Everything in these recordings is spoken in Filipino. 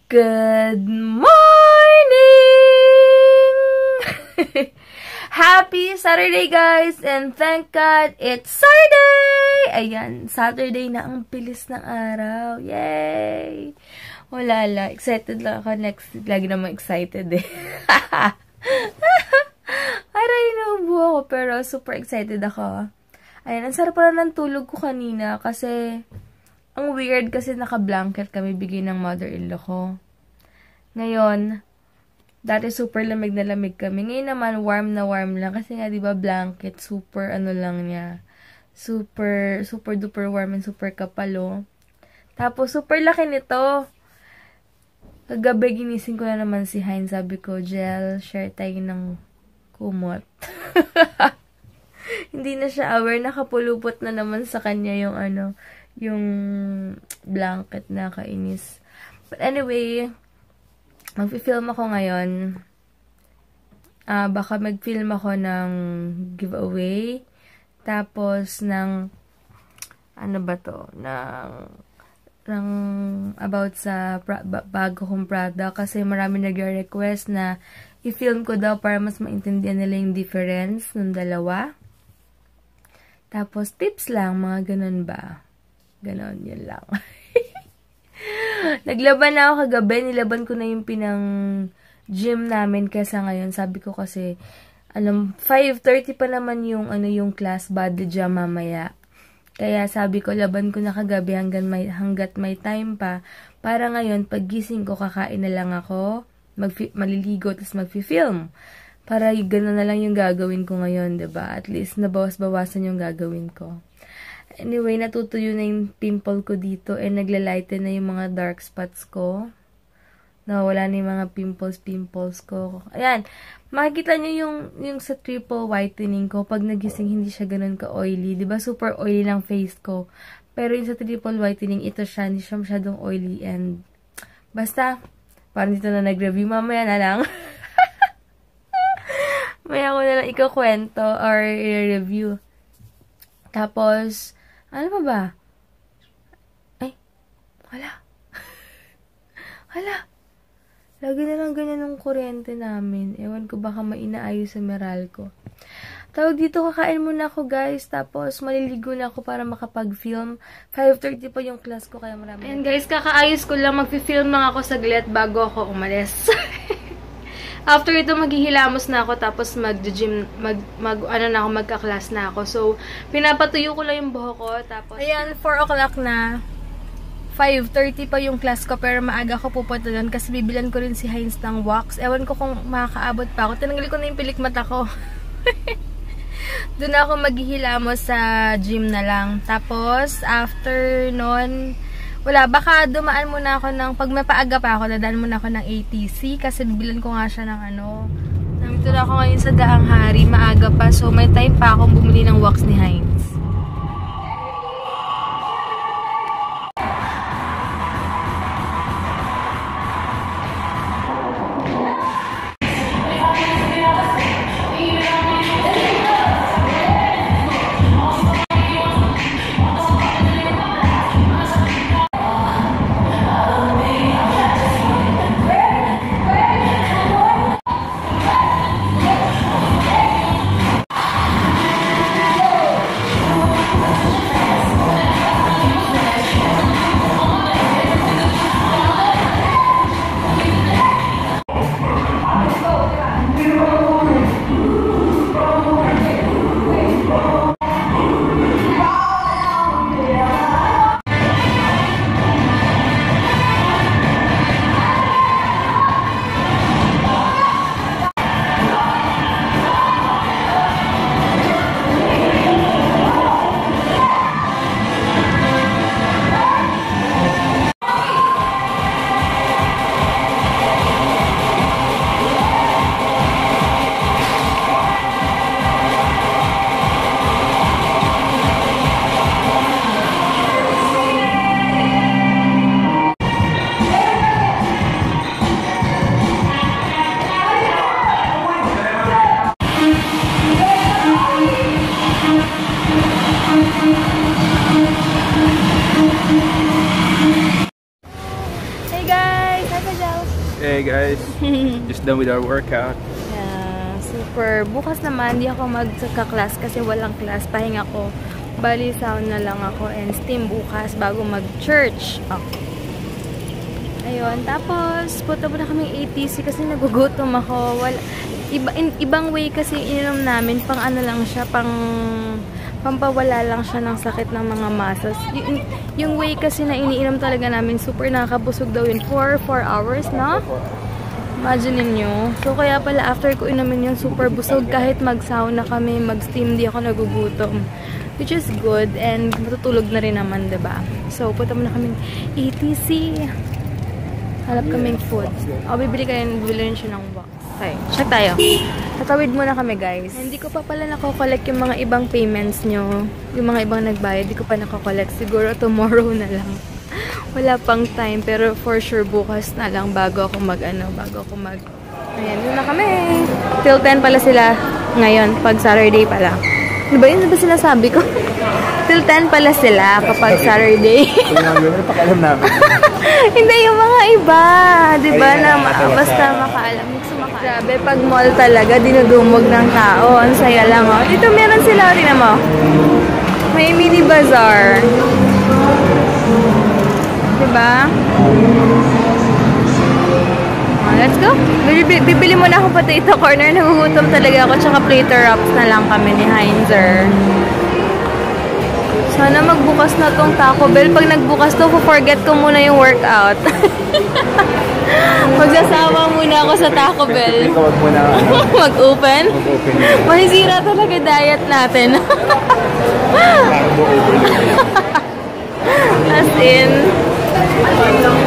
Good morning! Happy Saturday, guys! And thank God, it's Saturday! Ayan, Saturday na, ang bilis ng araw. Yay! Wala lang. Excited lang ako next week. Lagi naman excited eh. Aray, naubo ako, pero super excited ako. Ayan, ang sarap pala ng tulog ko kanina kasi ang weird kasi naka-blanket kami bigay ng mother-in-law ko. Ngayon, dati super lamig na lamig kami. Ngayon naman, warm na warm lang. Kasi nga, di ba, blanket, super ano lang niya. Super duper warm and super kapalo. Tapos, super laki nito. Kagabi, ginising ko na naman si Hein. Sabi ko, Jel, share tayo ng kumot. Hindi na siya aware. Nakapulupot na naman sa kanya yung ano, yung blanket na kainis. But anyway, mag-film ako ngayon. Baka mag-film ako ng giveaway. Tapos ng, ano ba to? Ng about sa bago kong product. Kasi marami nag-request na i-film ko daw para mas maintindihan nila yung difference ng dalawa. Tapos tips lang, mga ganun ba? Ganon, yun lang. Naglaban na ako kagabi. Nilaban ko na yung pinang gym namin kesa ngayon. Sabi ko kasi, 5:30 pa naman yung, yung class body jam mamaya. Kaya sabi ko, laban ko na kagabi hanggat may time pa. Para ngayon, paggising ko, kakain na lang ako. Maliligo, tapos mag-film. Para gano'n na lang yung gagawin ko ngayon, 'di ba? At least, nabawas-bawasan yung gagawin ko. Anyway, natutuyo na yung pimple ko dito and naglalighten na yung mga dark spots ko. Nawala na yung mga pimples ko. Ayan, makikita nyo yung sa triple whitening ko. Pag nagising, hindi siya ganun ka-oily. Diba, super oily lang face ko. Pero yung sa triple whitening, ito siya, hindi siya masyadong oily and basta, parang dito na nag-review. Mamaya na lang. Maya ko na lang ikakwento or i-review. Tapos, ano pa ba? Ay, wala. Lagi na lang ganyan ng kuryente namin. Ewan ko, baka mainaayos sa Meralco. Tawag dito, kakain muna ako, guys. Tapos, maliligo na ako para makapag-film. 5:30 pa yung class ko, kaya marami. Ayan, guys, kakaayos ko lang. Mag-film lang ako saglit bago ako umalis. After ito, maghihilamos na ako, tapos mag-gym, magka-class na ako. So, pinapatuyo ko lang yung buhok ko, tapos, ayan, 4 o'clock na. 5:30 pa yung class ko, pero maaga ko pupunta doon kasi bibilan ko rin si Heinz ng wax. Ewan ko kung makakaabot pa ako. Tinanggal ko na yung pilikmata ko. Doon ako maghihilamos sa gym na lang. Tapos, after nun, wala, baka dumaan muna ako ng, pag mapaaga pa ako, dadaan muna ako ng ATC kasi bibilan ko nga siya ng nandito na ako ngayon sa Daang Hari, maaga pa, so may time pa akong bumili ng wax ni Heinz. kami guys. Just done with our workout. Yeah, super. Bukas naman, di ako magka-class kasi walang class. Pahinga ko. Bali, sauna lang ako and steam bukas bago mag-church. Okay. Ayun. Tapos, punta muna kaming ATC kasi nagugutom ako. Ibang way kasi ininom namin. Pang ano lang siya, pampawala lang siya ng sakit ng mga muscles. Yung way kasi na iniinom talaga namin, super nakakabusog daw yun. 4 hours, no? Imagine nyo. So, kaya pala after ko inumin yung super busog, kahit mag-sauna kami, mag-steam, di ako nagugutom. Which is good. And matutulog na rin naman, diba? So, punta muna kaming ATC. Halap kaming food. Bibili rin siya ng box. Okay, check tayo. Tatawid muna kami, guys. Hindi ko pa pala nako-collect yung mga ibang payments nyo. Yung mga ibang nagbayad, hindi ko pa nako-collect. Siguro tomorrow na lang. Wala pang time, pero for sure bukas na lang bago ako Ayan, doon na kami. Till 10 pala sila ngayon, pag Saturday pala. Ano ba yun? Ano ba sinasabi ko? Till 10 pala sila kapag Saturday. Pakaalam namin. Hindi, yung mga iba. Diba na basta makaalam. Grabe, pag mall talaga, dinudumog ng tao. Ang saya lang, oh. Dito meron sila, tingnan mo. May mini bazaar. Diba? Let's go. Bibili muna ako potato corner. Nagugutom talaga ako. Tsaka plater wraps na lang kami ni Heinzer. Sana magbukas na tong Taco Bell. Pag nagbukas to, forget ko muna yung workout. Magsasawa muna ako sa Taco Bell. Mag-open? Masisira talaga diet natin. As in,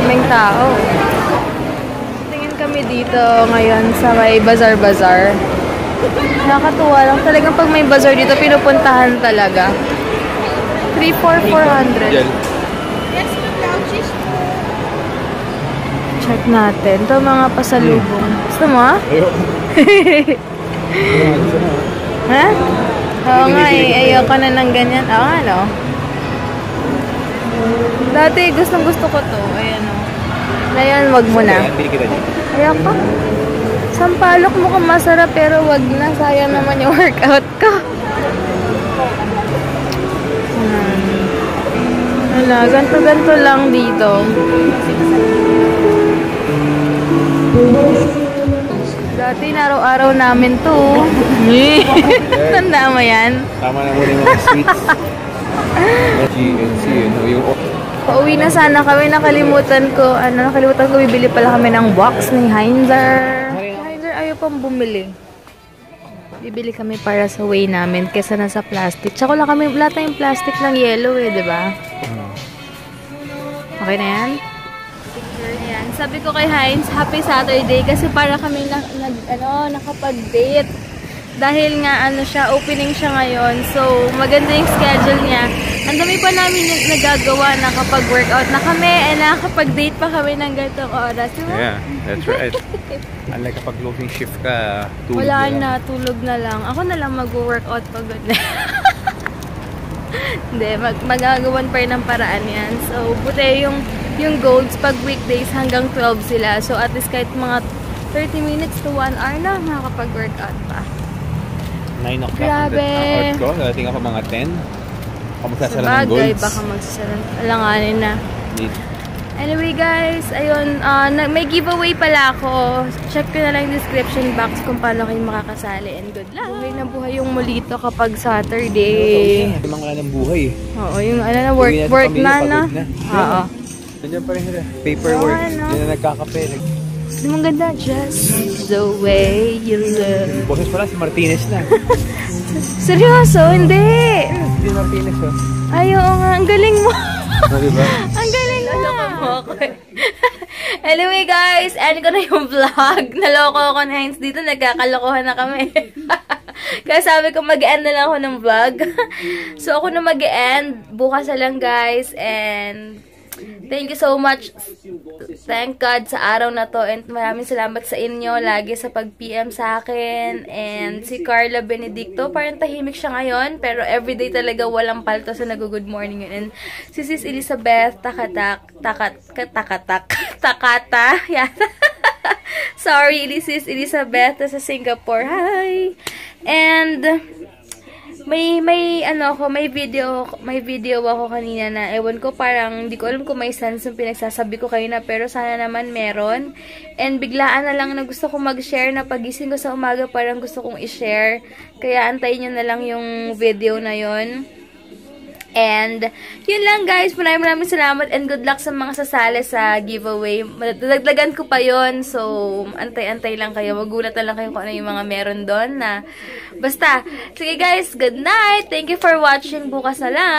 may tao. Tingin kami dito ngayon sa may bazaar. Nakakatuwa lang. Talagang pag may bazaar dito, pinupuntahan talaga. 3,400. Check natin. Ito mga pasalubong. Gusto mo, ha? Ha? Oo nga eh. Ayoko na ng ganyan. Oo nga, no? Dati, gustong-gusto ko to. Ayan, o. Ngayon, wag mo na. Ayoko. Sampalok mo kung masarap, pero wag na. Sayang naman yung workout ko. Wala, ganto-ganto lang dito. Dati, araw-araw namin to. Tanda mo yan? Tama na muna yung mga sweets. Pauwi na sana kami. Nakalimutan ko bibili pala kami ng box ni Heinzer. Heinzer ayaw pang bumili. Bibili kami para sa way namin kesa na sa plastic. Tsaka wala tayong plastic ng yellow eh, di ba? Okay na yan? Ayan. Sabi ko kay Heinz, happy Saturday kasi para kami nakapag-date. Dahil nga opening siya ngayon. So, maganda yung schedule niya. Ang dami pa namin nagagawa na kapag-workout na kami and nakapag-date pa kami ng ganitong oras. Diba? Yeah, that's right. Unlike kapag closing shift ka, tulog wala na, tulog na lang. Ako na lang mag-workout pag hindi, magagawan pa rin ng paraan yan. So, buti yung golds pag weekdays hanggang 12 sila. So, at least kahit mga 30 minutes to 1 hour na makakapag-workout pa. 9 o'clock ang out ko. Dadating ako mga 10. Ako magsasara ng golds. Sabagay, baka magsasara. Alanganin na. Anyway guys, ayun, may giveaway pala ako. Check ko na lang yung description box kung paano kayo makakasali. And good luck! Buhay na buhay yung Molito kapag Saturday. May mga ng buhay. Oo, yung work na. Oo. Nandiyan pa rin sila. Paperwork. Hindi na nagkakape. Hindi mong ganda. Just the way you look. Boses pala si Martinez na. Seryoso? Hindi. Si Martinez oh. Ay, oo nga. Ang galing mo. Diba? Ang galing mo. Anyway guys, end ko na yung vlog. Naloko ako ni Heinz dito. Nagkakalokohan na kami. Kaya sabi ko mag-end na lang ako ng vlog. So ako na mag-end. Bukas na lang guys. And thank you so much. Thank God sa araw na to. And maraming salamat sa inyo lagi sa pag-PM sa akin. And si Carla Benedicto, parang tahimik siya ngayon. Pero everyday talaga walang palto sa nag-good morning yun. And si Sis Elizabeth, Takata. Yan. Sorry, this is Elizabeth sa Singapore. Hi! And may video ako kanina na ewan ko, parang hindi ko alam kung may sense yung pinagsasabi ko kayo na, pero sana naman meron. And biglaan na lang na gusto kong mag-share, na pagising ko sa umaga parang gusto kong i-share. Kaya antayin nyo na lang yung video na yon. And, yun lang guys. Maraming salamat and good luck sa mga sasali sa giveaway. Dadagdagan ko pa yon. So, antay-antay lang kayo. Magulat na lang kayo kung ano yung mga meron doon na. Basta, sige guys, good night. Thank you for watching. Bukas na lang.